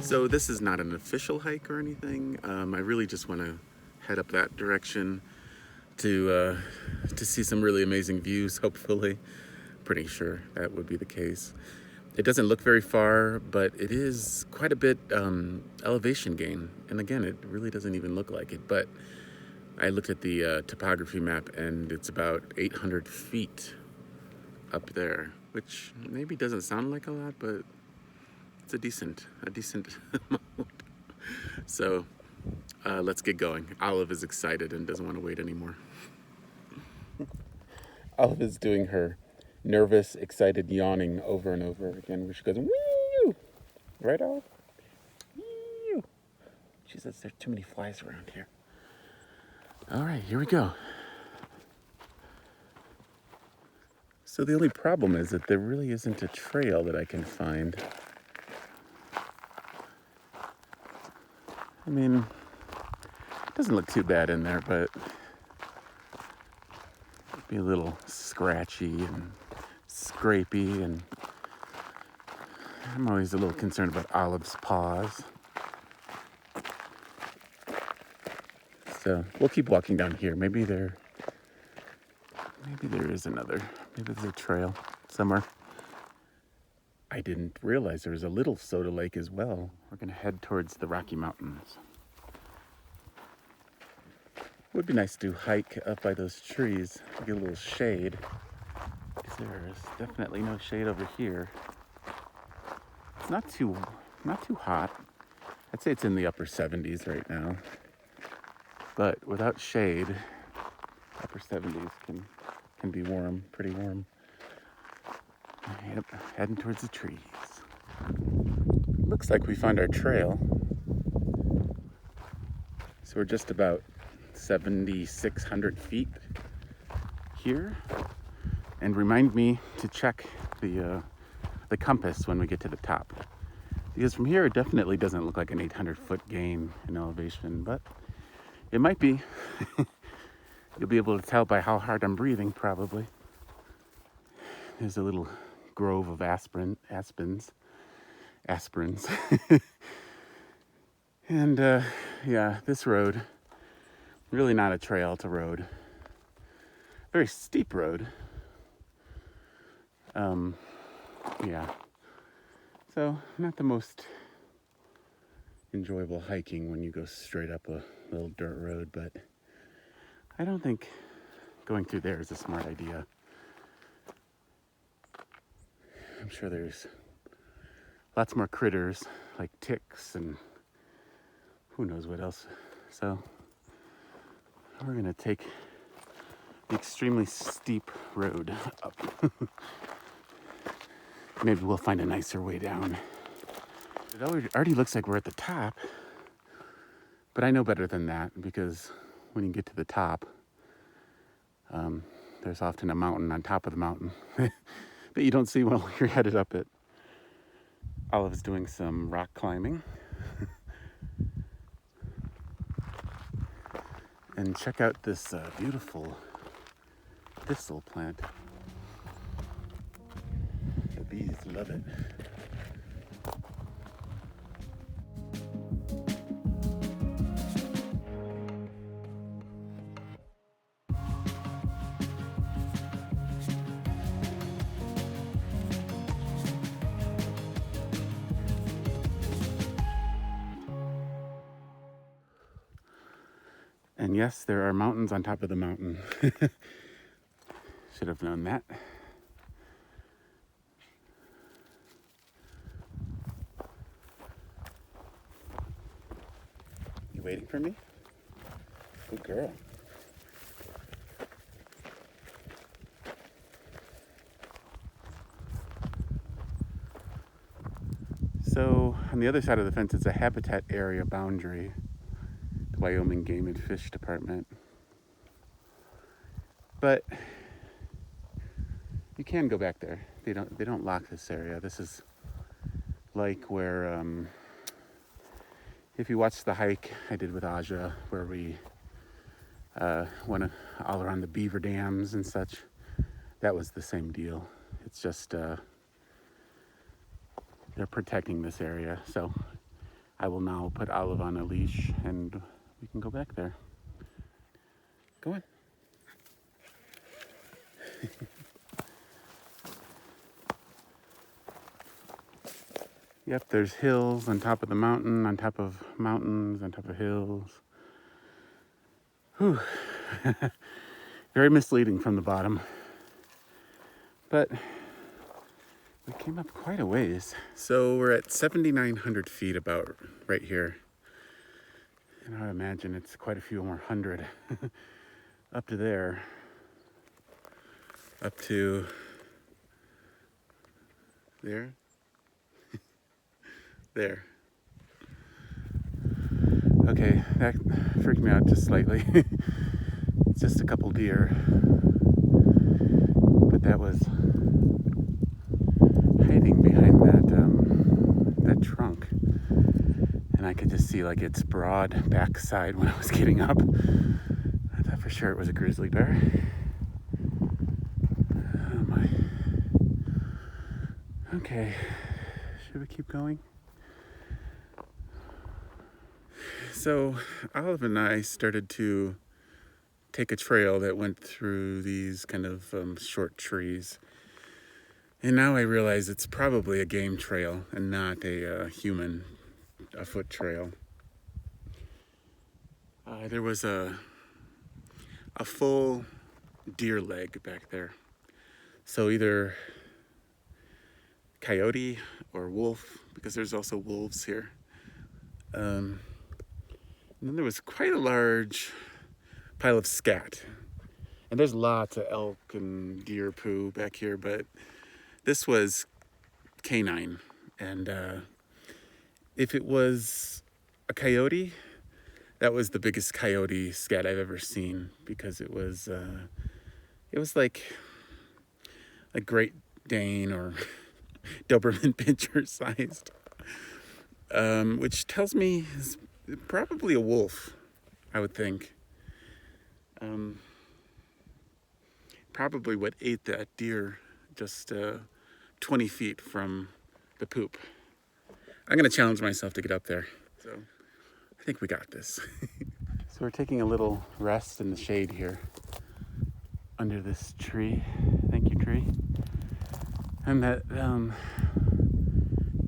So this is not an official hike or anything. I really just want to head up that direction to see some really amazing views, hopefully. Pretty sure that would be the case. It doesn't look very far, but it is quite a bit elevation gain. And again, it really doesn't even look like it. But I looked at the topography map, and it's about 800 feet up there, which maybe doesn't sound like a lot, but it's a decent amount. So let's get going. Olive is excited and doesn't want to wait anymore. Olive is doing her nervous, excited yawning over and over again, where she goes, wee! Right, Olive? Wee! She says there's too many flies around here. All right, here we go. So the only problem is that there really isn't a trail that I can find. I mean, it doesn't look too bad in there, but it'd be a little scratchy and scrapey, and I'm always a little concerned about Olive's paws. So we'll keep walking down here. Maybe there is another. Maybe there's a trail somewhere. I didn't realize there was a little soda lake as well. We're gonna head towards the Rocky Mountains. Would be nice to hike up by those trees, get a little shade. There's definitely no shade over here. It's not too hot. I'd say it's in the upper 70s right now. But without shade, upper 70s can be warm, pretty warm. Yep, heading towards the trees. Looks like we found our trail. So we're just about 7,600 feet here. And remind me to check the compass when we get to the top. Because from here, it definitely doesn't look like an 800-foot gain in elevation, but it might be. You'll be able to tell by how hard I'm breathing, probably. There's a little grove of aspens. And yeah, this road, really not a trail, it's a road. Very steep road. Yeah. So not the most enjoyable hiking when you go straight up a little dirt road, but I don't think going through there is a smart idea. I'm sure there's lots more critters like ticks and who knows what else. So we're gonna take the extremely steep road up. Maybe we'll find a nicer way down. It already looks like we're at the top, but I know better than that, because when you get to the top, there's often a mountain on top of the mountain that you don't see while you're headed up it. Olive's doing some rock climbing. And check out this beautiful thistle plant. The bees love it. And yes, there are mountains on top of the mountain. Should have known that. You waiting for me? Good girl. So on the other side of the fence, it's a habitat area boundary. Wyoming Game and Fish Department. But you can go back there. They don't lock this area. This is like where if you watch the hike I did with Aja, where we went all around the beaver dams and such, that was the same deal. It's just they're protecting this area. So I will now put Olive on a leash and we can go back there. Go on. Yep, there's hills on top of the mountain, on top of mountains, on top of hills. Whew. Very misleading from the bottom. But we came up quite a ways. So we're at 7,900 feet about right here. And I imagine it's quite a few more hundred. Up to there. Up to there. There. Okay, that freaked me out just slightly. It's just a couple deer. But that was hiding behind that trunk. And I could just see like its broad backside when I was getting up. I thought for sure it was a grizzly bear. Oh my. Okay, should we keep going? So Olive and I started to take a trail that went through these kind of short trees. And now I realize it's probably a game trail and not a foot trail. There was a full deer leg back there. So either coyote or wolf, because there's also wolves here. And then there was quite a large pile of scat. And there's lots of elk and deer poo back here, but this was canine. And if it was a coyote, that was the biggest coyote scat I've ever seen, because it was like a Great Dane or Doberman Pinscher sized, which tells me it's probably a wolf, I would think. Probably what ate that deer just 20 feet from the poop. I'm gonna challenge myself to get up there. So I think we got this. So we're taking a little rest in the shade here under this tree. Thank you, tree. And that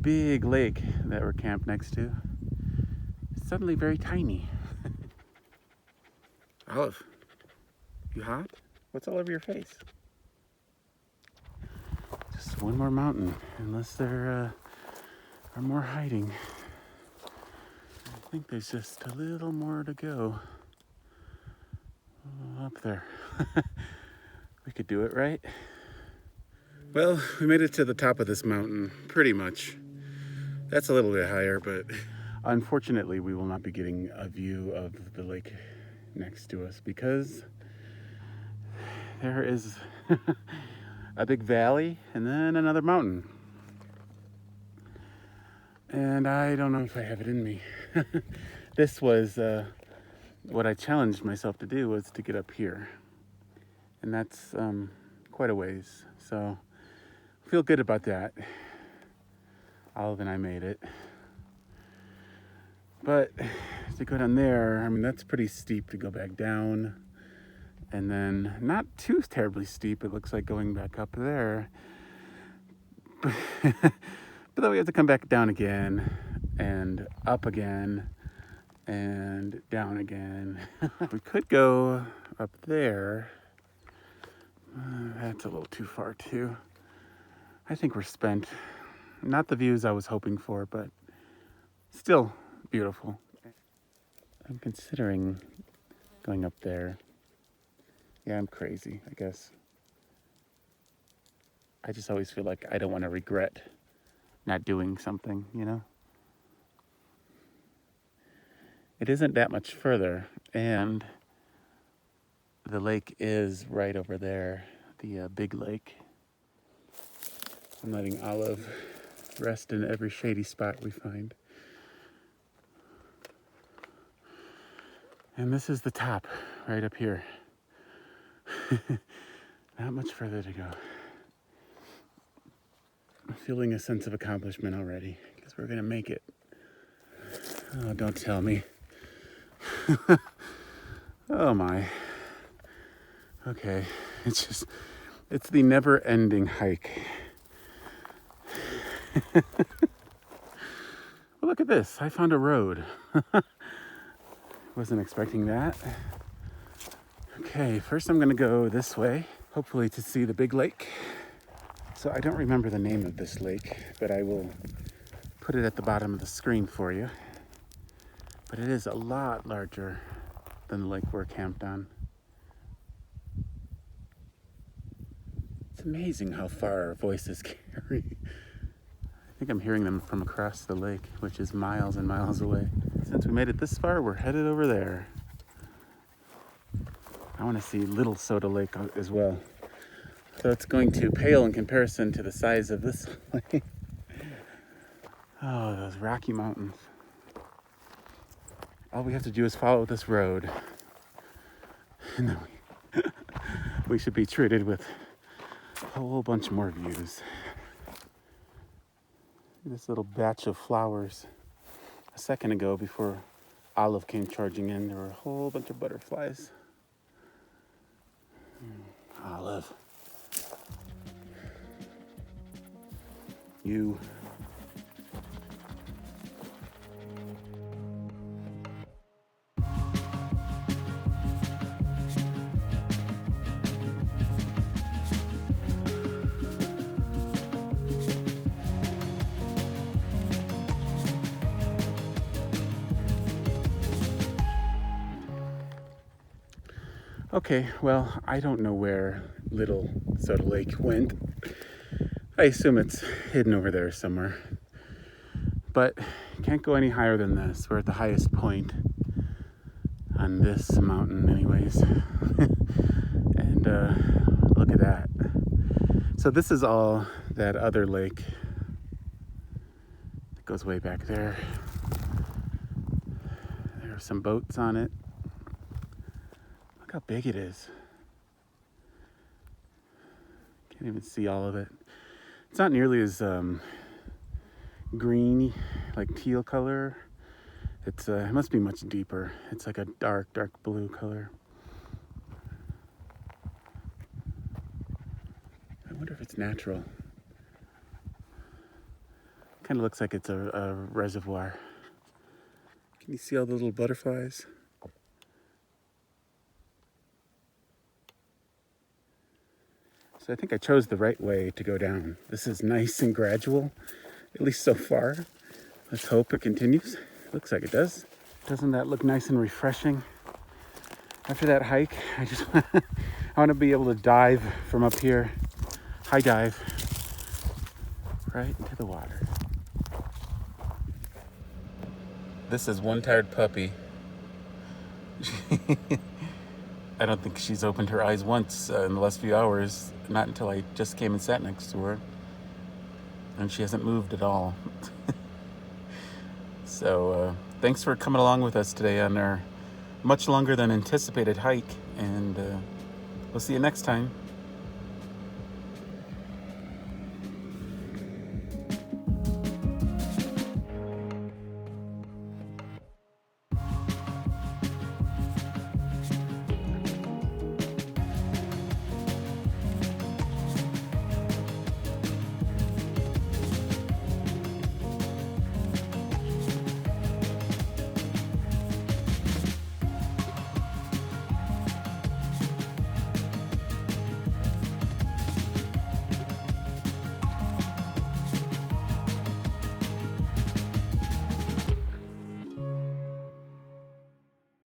big lake that we're camped next to is suddenly very tiny. Olive, you hot? What's all over your face? Just one more mountain, unless there are more hiding. I think there's just a little more to go. Up there. We could do it, right? Well, we made it to the top of this mountain, pretty much. That's a little bit higher, but unfortunately we will not be getting a view of the lake next to us, because there is a big valley and then another mountain. And I don't know if I have it in me. This was what I challenged myself to do, was to get up here. And that's quite a ways. So I feel good about that. Olive and I made it. But to go down there, I mean, that's pretty steep to go back down. And then not too terribly steep. It looks like going back up there. But then we have to come back down again, and up again, and down again. We could go up there. That's a little too far too. I think we're spent. Not the views I was hoping for, but still beautiful. I'm considering going up there. Yeah, I'm crazy, I guess. I just always feel like I don't want to regret not doing something, you know? It isn't that much further, and the lake is right over there, the big lake. I'm letting Olive rest in every shady spot we find. And this is the top, right up here. Not much further to go. I'm feeling a sense of accomplishment already, because we're gonna make it. Oh, don't tell me. Oh my. Okay, it's the never-ending hike. Well, look at this, I found a road. Wasn't expecting that. Okay, first I'm gonna go this way, hopefully to see the big lake. So I don't remember the name of this lake, but I will put it at the bottom of the screen for you. But it is a lot larger than the lake we're camped on. It's amazing how far our voices carry. I think I'm hearing them from across the lake, which is miles and miles away. Since we made it this far, we're headed over there. I want to see Little Soda Lake as well. So it's going to pale in comparison to the size of this lake. Oh, those Rocky Mountains. All we have to do is follow this road. And then we should be treated with a whole bunch more views. This little batch of flowers. A second ago, before Olive came charging in, there were a whole bunch of butterflies. Olive. You. Okay, well, I don't know where Little Soda Lake went. I assume it's hidden over there somewhere. But can't go any higher than this. We're at the highest point on this mountain anyways. And look at that. So this is all that other lake that goes way back there. There are some boats on it. Look how big it is. Can't even see all of it. It's not nearly as greeny, like teal color. It must be much deeper. It's like a dark blue color. I wonder if it's natural. Kind of looks like it's a reservoir. Can you see all the little butterflies? So I think I chose the right way to go down. This is nice and gradual, at least so far. Let's hope it continues. Looks like it does. Doesn't that look nice and refreshing? After that hike, I want to be able to dive from up here, high dive, right into the water. This is one tired puppy. I don't think she's opened her eyes once in the last few hours, not until I just came and sat next to her. And she hasn't moved at all. So thanks for coming along with us today on our much longer than anticipated hike, and we'll see you next time.